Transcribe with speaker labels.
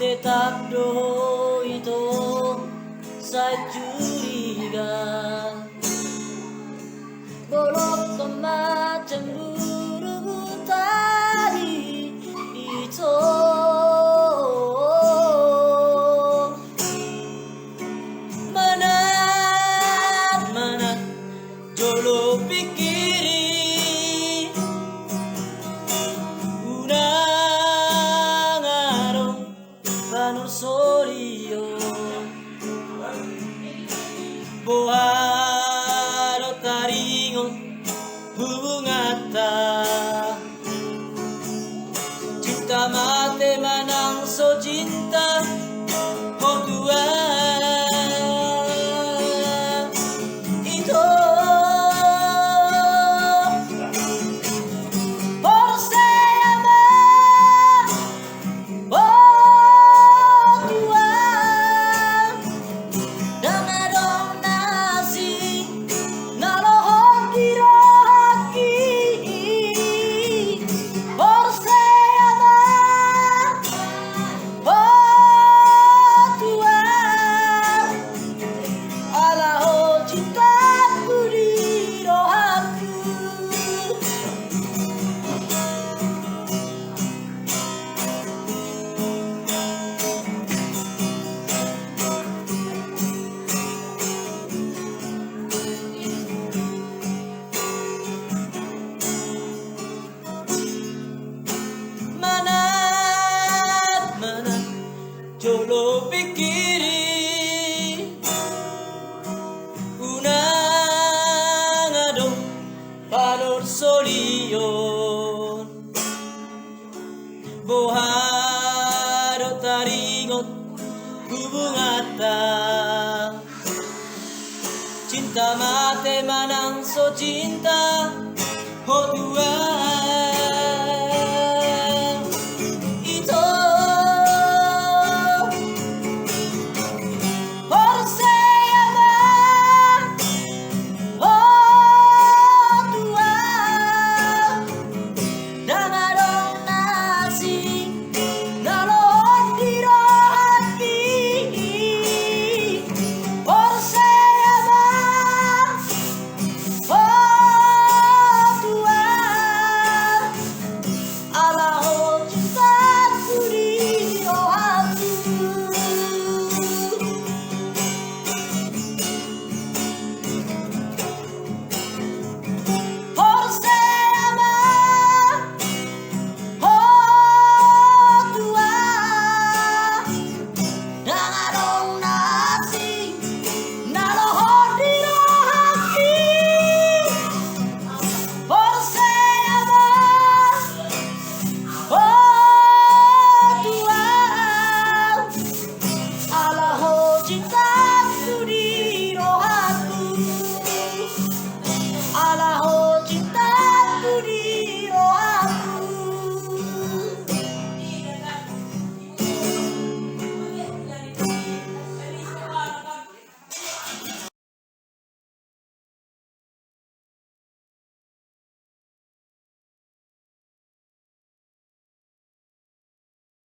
Speaker 1: tetap do itu saya curiga. Bolok macam buru tadi itu. Mana jolo pikiri unang araw panur solio boharo taringon bubungata cinta mate manang so cinta kodua itu por se ama bodua dangadong nasi nalohon dirohaki por se ama bodua alaho cintaku di rohaku. Mana jolo pikiri unang adong panor solion boharo taringot bubungata cinta mate manang so cinta hodua